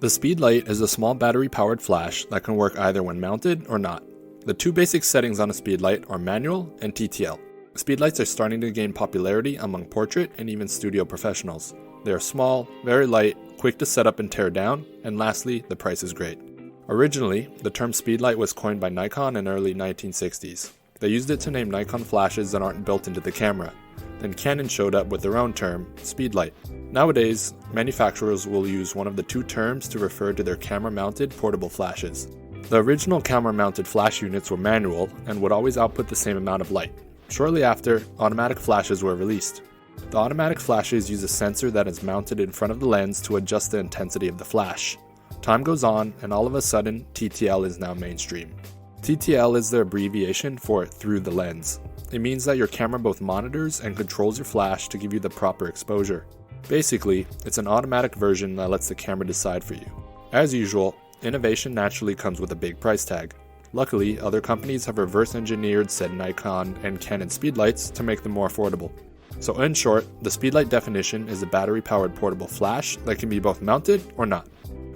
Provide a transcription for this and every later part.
The Speedlight is a small battery-powered flash that can work either when mounted or not. The two basic settings on a Speedlight are manual and TTL. Speedlights are starting to gain popularity among portrait and even studio professionals. They are small, very light, quick to set up and tear down, and lastly, the price is great. Originally, the term Speedlight was coined by Nikon in early 1960s. They used it to name Nikon flashes that aren't built into the camera. Then Canon showed up with their own term, Speedlight. Nowadays, manufacturers will use one of the two terms to refer to their camera-mounted portable flashes. The original camera-mounted flash units were manual and would always output the same amount of light. Shortly after, automatic flashes were released. The automatic flashes use a sensor that is mounted in front of the lens to adjust the intensity of the flash. Time goes on, and all of a sudden, TTL is now mainstream. TTL is the abbreviation for through the lens. It means that your camera both monitors and controls your flash to give you the proper exposure. Basically, it's an automatic version that lets the camera decide for you. As usual, innovation naturally comes with a big price tag. Luckily, other companies have reverse engineered said Nikon and Canon Speedlights to make them more affordable. So in short, the Speedlight definition is a battery-powered portable flash that can be both mounted or not.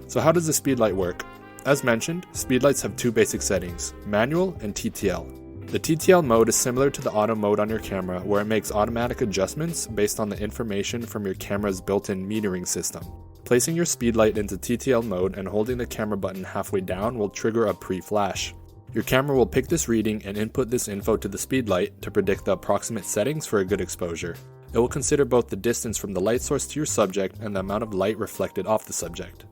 So how does the Speedlight work? As mentioned, Speedlights have two basic settings, manual and TTL. The TTL mode is similar to the auto mode on your camera, where it makes automatic adjustments based on the information from your camera's built-in metering system. Placing your Speedlight into TTL mode and holding the camera button halfway down will trigger a pre-flash. Your camera will pick this reading and input this info to the Speedlight to predict the approximate settings for a good exposure. It will consider both the distance from the light source to your subject and the amount of light reflected off the subject.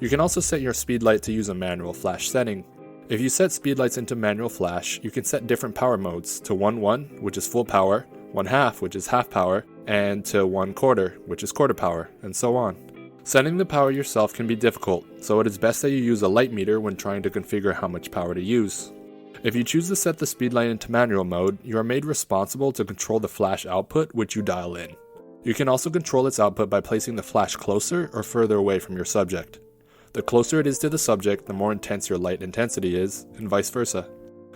You can also set your Speedlight to use a manual flash setting. If you set Speedlights into manual flash, you can set different power modes to 1/1, which is full power, 1/2, which is half power, and to 1/4, which is quarter power, and so on. Setting the power yourself can be difficult, so it is best that you use a light meter when trying to configure how much power to use. If you choose to set the Speedlight into manual mode, you are made responsible to control the flash output which you dial in. You can also control its output by placing the flash closer or further away from your subject. The closer it is to the subject, the more intense your light intensity is, and vice versa.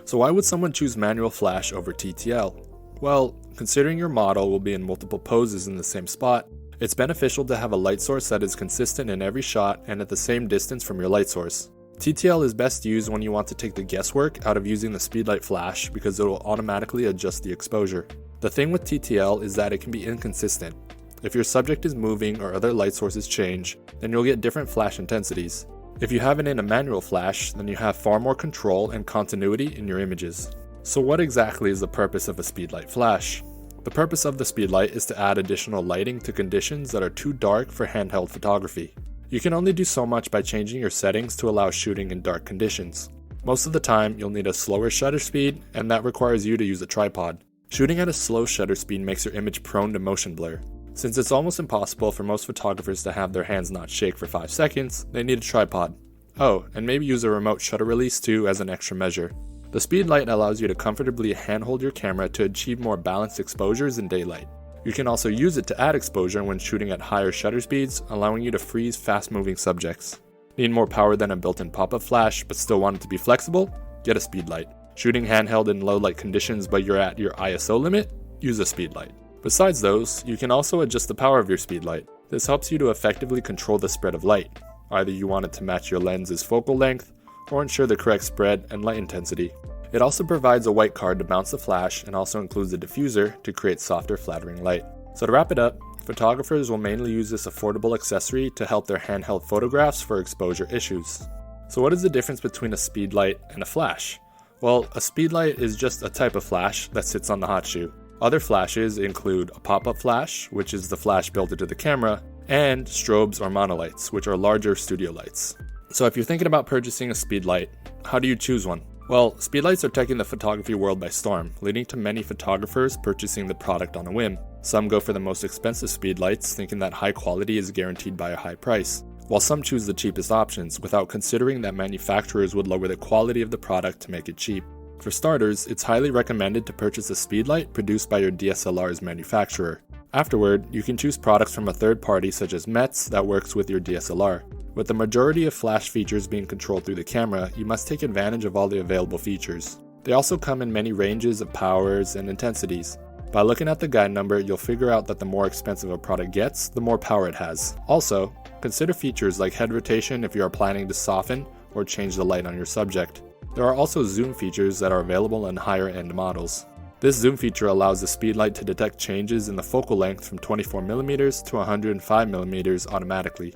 So why would someone choose manual flash over TTL? Well, considering your model will be in multiple poses in the same spot, it's beneficial to have a light source that is consistent in every shot and at the same distance from your light source. TTL is best used when you want to take the guesswork out of using the Speedlight flash because it will automatically adjust the exposure. The thing with TTL is that it can be inconsistent. If your subject is moving or other light sources change, then you'll get different flash intensities. If you have it in a manual flash, then you have far more control and continuity in your images. So what exactly is the purpose of a Speedlight flash? The purpose of the Speedlight is to add additional lighting to conditions that are too dark for handheld photography. You can only do so much by changing your settings to allow shooting in dark conditions. Most of the time, you'll need a slower shutter speed, and that requires you to use a tripod. Shooting at a slow shutter speed makes your image prone to motion blur. Since it's almost impossible for most photographers to have their hands not shake for 5 seconds, they need a tripod. Oh, and maybe use a remote shutter release too as an extra measure. The Speedlight allows you to comfortably handhold your camera to achieve more balanced exposures in daylight. You can also use it to add exposure when shooting at higher shutter speeds, allowing you to freeze fast-moving subjects. Need more power than a built-in pop-up flash, but still want it to be flexible? Get a Speedlight. Shooting handheld in low light conditions but you're at your ISO limit? Use a Speedlight. Besides those, you can also adjust the power of your Speedlight. This helps you to effectively control the spread of light. Either you want it to match your lens's focal length, or ensure the correct spread and light intensity. It also provides a white card to bounce the flash and also includes a diffuser to create softer, flattering light. So to wrap it up, photographers will mainly use this affordable accessory to help their handheld photographs for exposure issues. So what is the difference between a Speedlight and a flash? Well, a Speedlight is just a type of flash that sits on the hot shoe. Other flashes include a pop-up flash, which is the flash built into the camera, and strobes or monolights, which are larger studio lights. So if you're thinking about purchasing a Speedlight, how do you choose one? Well, Speedlights are taking the photography world by storm, leading to many photographers purchasing the product on a whim. Some go for the most expensive Speedlights, thinking that high quality is guaranteed by a high price, while some choose the cheapest options without considering that manufacturers would lower the quality of the product to make it cheap. For starters, it's highly recommended to purchase a Speedlight produced by your DSLR's manufacturer. Afterward, you can choose products from a third party such as Metz that works with your DSLR. With the majority of flash features being controlled through the camera, you must take advantage of all the available features. They also come in many ranges of powers and intensities. By looking at the guide number, you'll figure out that the more expensive a product gets, the more power it has. Also, consider features like head rotation if you are planning to soften or change the light on your subject. There are also zoom features that are available in higher end models. This zoom feature allows the Speedlight to detect changes in the focal length from 24mm to 105mm automatically.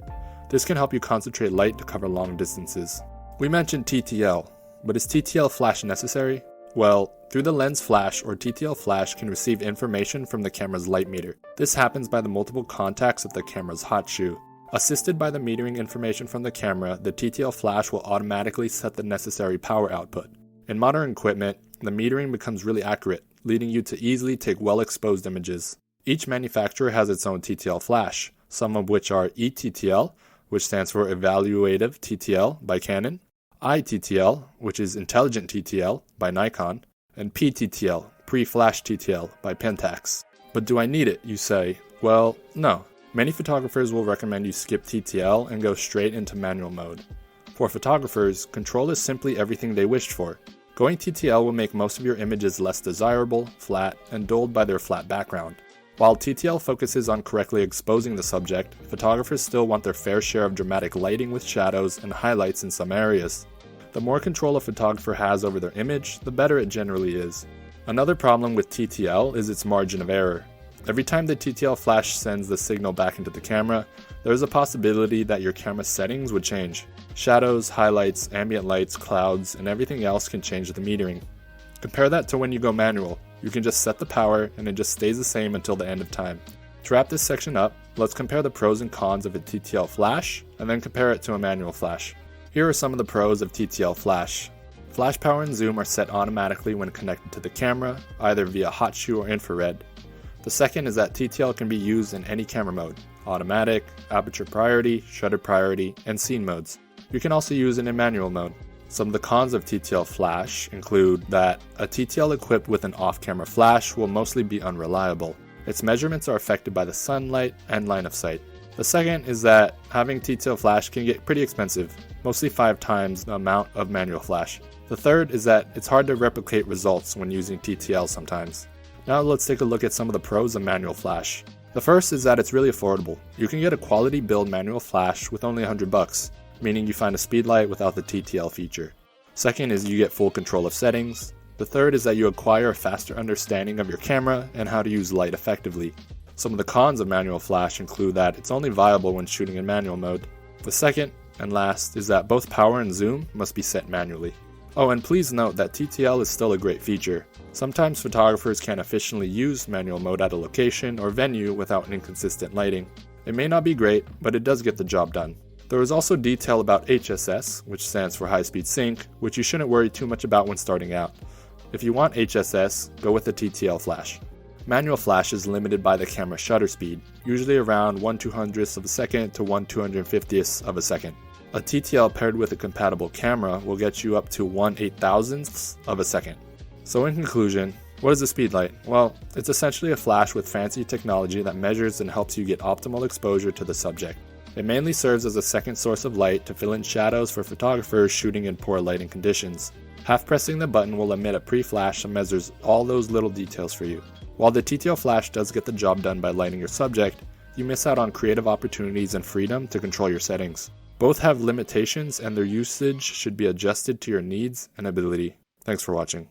This can help you concentrate light to cover long distances. We mentioned TTL, but is TTL Flash necessary? Well, through the lens flash or TTL Flash can receive information from the camera's light meter. This happens by the multiple contacts of the camera's hot shoe. Assisted by the metering information from the camera, the TTL Flash will automatically set the necessary power output. In modern equipment, the metering becomes really accurate, leading you to easily take well-exposed images. Each manufacturer has its own TTL Flash, some of which are eTTL, which stands for Evaluative TTL by Canon, iTTL, which is Intelligent TTL by Nikon, and PTTL, Pre-Flash TTL by Pentax. But do I need it, you say? Well, no. Many photographers will recommend you skip TTL and go straight into manual mode. For photographers, control is simply everything they wished for. Going TTL will make most of your images less desirable, flat, and dulled by their flat background. While TTL focuses on correctly exposing the subject, photographers still want their fair share of dramatic lighting with shadows and highlights in some areas. The more control a photographer has over their image, the better it generally is. Another problem with TTL is its margin of error. Every time the TTL Flash sends the signal back into the camera, there is a possibility that your camera settings would change. Shadows, highlights, ambient lights, clouds, and everything else can change the metering. Compare that to when you go manual. You can just set the power and it just stays the same until the end of time. To wrap this section up, let's compare the pros and cons of a TTL Flash and then compare it to a manual flash. Here are some of the pros of TTL Flash. Flash power and zoom are set automatically when connected to the camera, either via hot shoe or infrared. The second is that TTL can be used in any camera mode: automatic, aperture priority, shutter priority, and scene modes. You can also use it in manual mode. Some of the cons of TTL Flash include that a TTL equipped with an off-camera flash will mostly be unreliable. Its measurements are affected by the sunlight and line of sight. The second is that having TTL Flash can get pretty expensive, mostly 5 times the amount of manual flash. The third is that it's hard to replicate results when using TTL sometimes. Now let's take a look at some of the pros of manual flash. The first is that it's really affordable. You can get a quality build manual flash with only $100, meaning you find a Speedlight without the TTL feature. Second is you get full control of settings. The third is that you acquire a faster understanding of your camera and how to use light effectively. Some of the cons of manual flash include that it's only viable when shooting in manual mode. The second and last is that both power and zoom must be set manually. Oh, and please note that TTL is still a great feature. Sometimes photographers can't efficiently use manual mode at a location or venue without inconsistent lighting. It may not be great, but it does get the job done. There is also detail about HSS, which stands for high speed sync, which you shouldn't worry too much about when starting out. If you want HSS, go with the TTL Flash. Manual flash is limited by the camera shutter speed, usually around 1/200th of a second to 1/250th of a second. A TTL paired with a compatible camera will get you up to 1/8000th of a second. So in conclusion, what is a Speedlight? Well, it's essentially a flash with fancy technology that measures and helps you get optimal exposure to the subject. It mainly serves as a second source of light to fill in shadows for photographers shooting in poor lighting conditions. Half pressing the button will emit a pre-flash that measures all those little details for you. While the TTL Flash does get the job done by lighting your subject, you miss out on creative opportunities and freedom to control your settings. Both have limitations and their usage should be adjusted to your needs and ability. Thanks for watching.